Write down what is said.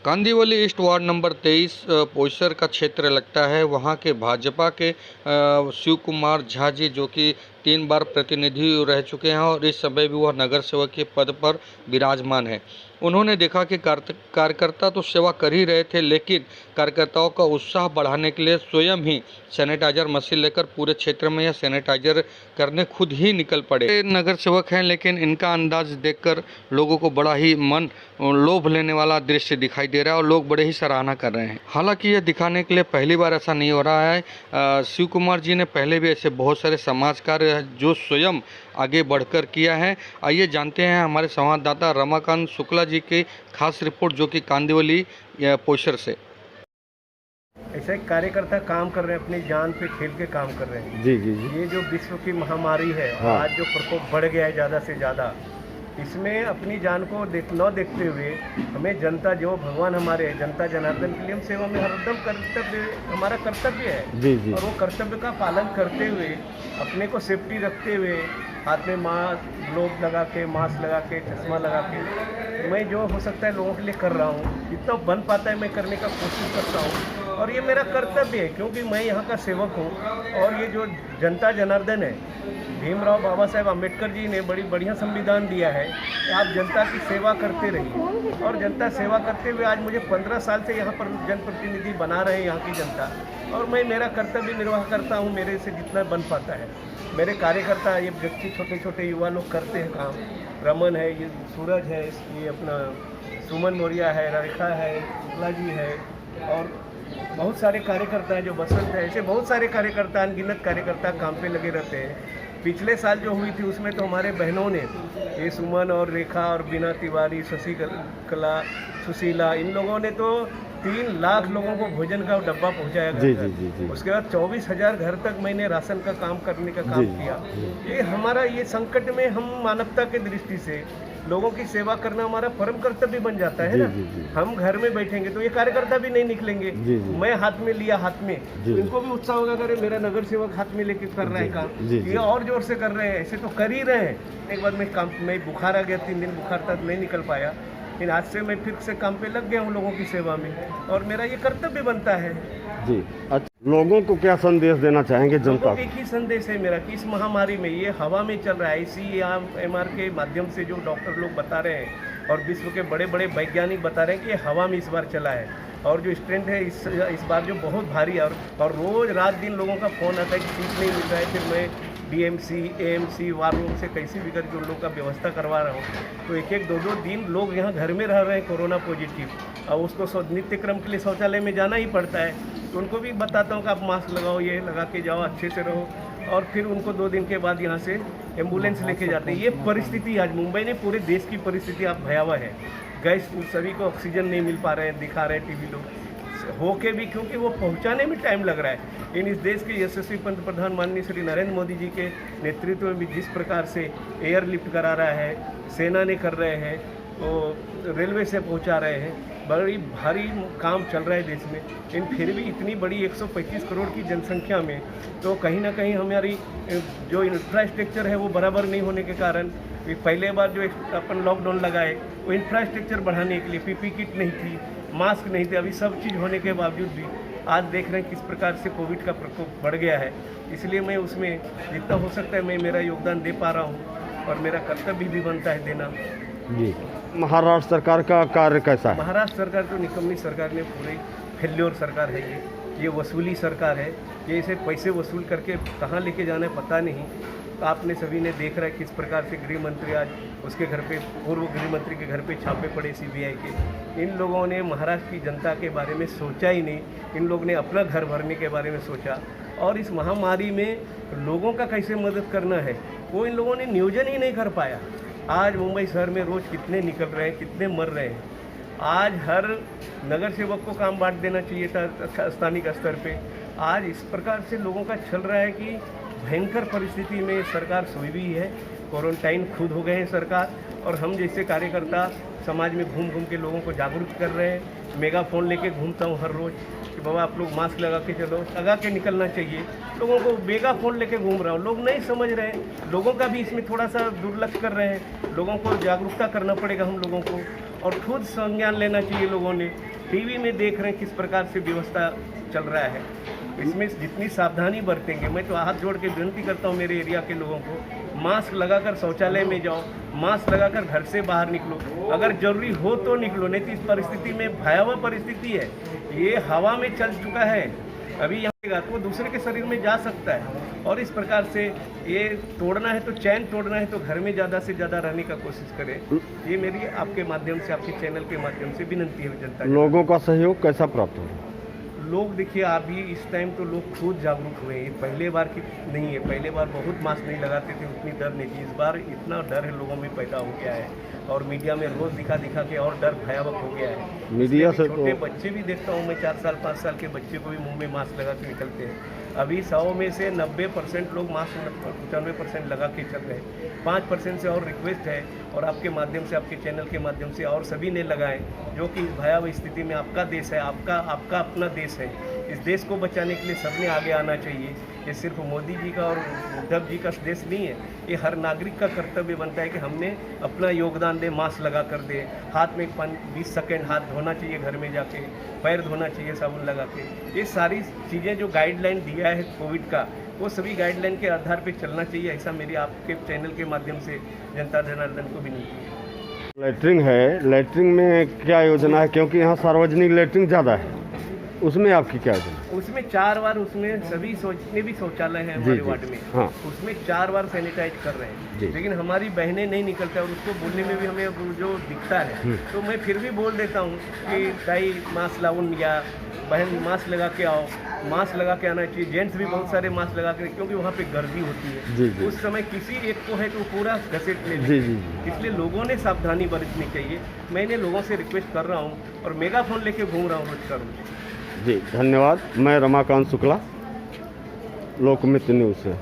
Kandivali east ward number 23 Poisar का क्षेत्र लगता है। वहां के भाजपा के शिव कुमार झा जी जो कि 3 बार प्रतिनिधि रह चुके हैं और इस समय भी वह नगर सेवक के पद पर विराजमान है। उन्होंने देखा कि कार्यकर्ता तो सेवा कर ही रहे थे, लेकिन कार्यकर्ताओं का उत्साह बढ़ाने के लिए स्वयं ही सैनिटाइजर मशीन लेकर पूरे क्षेत्र में यह सैनिटाइजर करने खुद ही निकल पड़े। नगर सेवक हैं, लेकिन इनका अंदाज देखकर लोगों को बड़ा ही मन लोभ लेने वाला दृश्य दिखाई दे रहा है और लोग बड़े ही सराहना कर रहे हैं। हालांकि यह दिखाने के लिए पहली बार ऐसा नहीं हो रहा है। शिव कुमार जी ने पहले भी ऐसे बहुत सारे समाज कार्य जो स्वयं आगे बढ़कर किया है। आइए जानते हैं हमारे संवाददाता रमाकांत शुक्ला जी की खास रिपोर्ट, जो कि कांदिवली पोईसर से। ऐसे कार्यकर्ता काम कर रहे हैं, अपनी जान पे खेल के काम कर रहे हैं। जी जी जी। ये जो विश्व की महामारी है, हाँ। आज जो प्रकोप बढ़ गया है ज़्यादा से ज़्यादा, इसमें अपनी जान को न देखते हुए हमें जनता, जो भगवान हमारे है, जनता जनार्दन के लिए हम सेवा में हरदम कर्तव्य, हमारा कर्तव्य है। जी जी। और वो कर्तव्य का पालन करते हुए, अपने को सेफ्टी रखते हुए, हाथ में ग्लोव लगा के, मास्क लगा के, चश्मा लगा के, मैं जो हो सकता है लोगों के लिए कर रहा हूँ। जितना बन पाता है मैं करने का कोशिश करता हूँ और ये मेरा कर्तव्य है, क्योंकि मैं यहाँ का सेवक हूँ। और ये जो जनता जनार्दन है, भीमराव बाबा साहेब अम्बेडकर जी ने बड़ी बढ़िया संविधान दिया है कि आप जनता की सेवा करते रहिए। और जनता सेवा करते हुए आज मुझे 15 साल से यहाँ पर जनप्रतिनिधि बना रहे हैं यहाँ की जनता, और मैं मेरा कर्तव्य निर्वाह करता हूँ मेरे से जितना बन पाता है। मेरे कार्यकर्ता, ये बच्चे, छोटे छोटे युवा लोग करते हैं काम। रमन है, ये सूरज है, ये अपना सुमन मौर्या है, रेखा है, शुक्ला जी है, और बहुत सारे कार्यकर्ता हैं, जो बसंत है, ऐसे बहुत सारे कार्यकर्ता, अनगिनत कार्यकर्ता काम पे लगे रहते हैं। पिछले साल जो हुई थी उसमें तो हमारे बहनों ने, ये सुमन और रेखा और बीना तिवारी, शशि कला, सुशीला, इन लोगों ने तो 3 लाख लोगों को भोजन का डब्बा पहुंचाया जी गया। जी जी। उसके बाद 24,000 घर तक मैंने राशन का काम करने का काम किया। ये हमारा, ये संकट में हम मानवता के दृष्टि से लोगों की सेवा करना हमारा परम कर्तव्य बन जाता है ना। हम घर में बैठेंगे तो ये कार्यकर्ता भी नहीं निकलेंगे। मैं हाथ में लिया, हाथ में, तो इनको भी उत्साह होगा, अरे मेरा नगर सेवक हाथ में लेके कर रहा है काम, ये और जोर से कर रहे हैं। ऐसे तो कर ही रहे हैं। एक बार मैं बुखार आ गया, 3 दिन बुखार था, नहीं निकल पाया, लेकिन आज से मैं फिर से काम पे लग गया हूँ लोगों की सेवा में, और मेरा ये कर्तव्य बनता है। जी। अच्छा, लोगों को क्या संदेश देना चाहेंगे जनता को? एक ही संदेश है मेरा कि इस महामारी में, ये हवा में चल रहा है, ICMR के माध्यम से जो डॉक्टर लोग बता रहे हैं और विश्व के बड़े बड़े वैज्ञानिक बता रहे हैं कि ये हवा में इस बार चला है, और जो स्ट्रेंथ है इस बार जो बहुत भारी है, और रोज़ रात दिन लोगों का फ़ोन आता है कि सीट नहीं मिल रहा है। फिर मैं DMC, AMC, वार रूम से कैसे भी करके उन लोग का व्यवस्था करवा रहा हूँ। तो 1-1, 2-2 दिन लोग यहाँ घर में रह रहे हैं कोरोना पॉजिटिव, और उसको नित्य क्रम के लिए शौचालय में जाना ही पड़ता है। तो उनको भी बताता हूँ कि आप मास्क लगाओ, ये लगा के जाओ, अच्छे से रहो, और फिर उनको 2 दिन के बाद यहाँ से एम्बुलेंस लेके जाते हैं। ये परिस्थिति आज मुंबई ने, पूरे देश की परिस्थिति आप भयावह है। गैस, सभी को ऑक्सीजन नहीं मिल पा रहे हैं, दिखा रहे हैं टीवी लोग होके भी, क्योंकि वो पहुंचाने में टाइम लग रहा है। इस देश के यशस्वी पंतप्रधान माननीय श्री नरेंद्र मोदी जी के नेतृत्व में भी जिस प्रकार से एयरलिफ्ट करा रहा है, सेना ने कर रहे हैं, तो रेलवे से पहुंचा रहे हैं, बड़ी भारी काम चल रहा है देश में। लेकिन फिर भी इतनी बड़ी 125 करोड़ की जनसंख्या में तो कहीं ना कहीं हमारी जो इंफ्रास्ट्रक्चर है वो बराबर नहीं होने के कारण, पहले बार जो अपन लॉकडाउन लगाए, वो इंफ्रास्ट्रक्चर बढ़ाने के लिए PP किट नहीं थी, मास्क नहीं थे। अभी सब चीज़ होने के बावजूद भी आज देख रहे हैं किस प्रकार से कोविड का प्रकोप बढ़ गया है। इसलिए मैं उसमें जितना हो सकता है मैं मेरा योगदान दे पा रहा हूँ, और मेरा कर्तव्य भी बनता है देना। जी। महाराष्ट्र सरकार का कार्य कैसा है? महाराष्ट्र सरकार तो निकम्मी सरकार ने, पूरी फेल्योर सरकार है ये वसूली सरकार है। ये इसे पैसे वसूल करके कहाँ लेके जाना है पता नहीं। तो आपने सभी ने देख रहा है किस प्रकार से गृह मंत्री, आज उसके घर पे, पूर्व गृह मंत्री के घर पे छापे पड़े CBI के। इन लोगों ने महाराष्ट्र की जनता के बारे में सोचा ही नहीं। इन लोगों ने अपना घर भरने के बारे में सोचा, और इस महामारी में लोगों का कैसे मदद करना है वो इन लोगों ने नियोजन ही नहीं कर पाया। आज मुंबई शहर में रोज़ कितने निकल रहे हैं, कितने मर रहे हैं। आज हर नगर सेवक को काम बांट देना चाहिए था स्थानिक स्तर पे। आज इस प्रकार से लोगों का चल रहा है कि भयंकर परिस्थिति में सरकार सोई भी है। क्वारंटाइन खुद हो गए हैं सरकार, और हम जैसे कार्यकर्ता समाज में घूम घूम के लोगों को जागरूक कर रहे हैं। मेगाफोन लेके घूमता हूँ हर रोज़ कि बाबा आप लोग मास्क लगा के चलो, लगा के निकलना चाहिए। लोगों को मेगाफोन लेके घूम रहा हूँ, लोग नहीं समझ रहे हैं। लोगों का भी इसमें थोड़ा सा दुर्लक्ष्य कर रहे हैं। लोगों को जागरूकता करना पड़ेगा हम लोगों को, और खुद संज्ञान लेना चाहिए। लोगों ने टीवी में देख रहे हैं किस प्रकार से व्यवस्था चल रहा है, इसमें जितनी सावधानी बरतेंगे। मैं तो हाथ जोड़ के विनती करता हूँ मेरे एरिया के लोगों को, मास्क लगाकर शौचालय में जाओ, मास्क लगाकर घर से बाहर निकलो, अगर जरूरी हो तो निकलो, नहीं तो इस परिस्थिति में भयावह परिस्थिति है। ये हवा में चल चुका है, अभी यहाँ तो वो दूसरे के शरीर में जा सकता है। और इस प्रकार से ये तोड़ना है तो चैन तोड़ना है तो घर में ज़्यादा से ज़्यादा रहने का कोशिश करें। ये मेरी आपके माध्यम से, आपके चैनल के माध्यम से विनती है जनता को। लोगों का सहयोग कैसा प्राप्त हो रहा है? लोग देखिए अभी इस टाइम तो लोग खुद जागरूक हुए हैं, पहले बार की नहीं है। पहले बार बहुत मास्क नहीं लगाते थे, उतनी डर नहीं थी। इस बार इतना डर है लोगों में पैदा हो गया है और मीडिया में रोज़ दिखा दिखा के और डर भयावक हो गया है। मीडिया से छोटे बच्चे भी देखता हूँ मैं, 4 साल 5 साल के बच्चे को भी मुंह में मास्क लगा के निकलते हैं। अभी 100 में से 90% लोग मास्क 95% लगा के चल रहे हैं। 5% से और रिक्वेस्ट है और आपके माध्यम से, आपके चैनल के माध्यम से और सभी ने लगाएं, जो कि इस भयावह स्थिति में आपका देश है, आपका अपना देश है। इस देश को बचाने के लिए सबने आगे आना चाहिए। ये सिर्फ मोदी जी का और उद्धव जी का देश नहीं है, ये हर नागरिक का कर्तव्य बनता है कि हमने अपना योगदान दें, मास्क लगा कर दें, हाथ में 20 सेकेंड हाथ धोना चाहिए, घर में जाके पैर धोना चाहिए साबुन लगा के। ये सारी चीज़ें जो गाइडलाइन दिया है कोविड का, वो सभी गाइडलाइन के आधार पर चलना चाहिए। ऐसा मेरी आपके चैनल के माध्यम से जनता जनार्दन को विनती है। लैट्रिन है, लैट्रिन में क्या योजना है? क्योंकि यहाँ सार्वजनिक लैट्रिन ज़्यादा है, उसमें आपकी क्या योजना? उसमें 4 बार, उसमें सभी जितने भी शौचालय हैं हमारे वार्ड में, हाँ, उसमें 4 बार सैनिटाइज कर रहे हैं। लेकिन हमारी बहनें नहीं निकलता और उसको बोलने में भी हमें जो दिखता है, तो मैं फिर भी बोल देता हूँ कि ताई मास्क लाउन, या बहन मास्क लगा के आओ, मास्क लगा के आना चाहिए। जेंट्स भी बहुत सारे मास्क लगा के, क्योंकि वहाँ पे गर्दी होती है, उस समय किसी एक को है तो पूरा घसीट ले लेते हैं। इसलिए लोगों ने सावधानी बरतनी चाहिए। मैंने लोगों से रिक्वेस्ट कर रहा हूँ और मेगाफोन लेके घूम रहा हूँ रोज का रोज। जी धन्यवाद। मैं रमाकांत शुक्ला, लोकमित्र न्यूज़ से।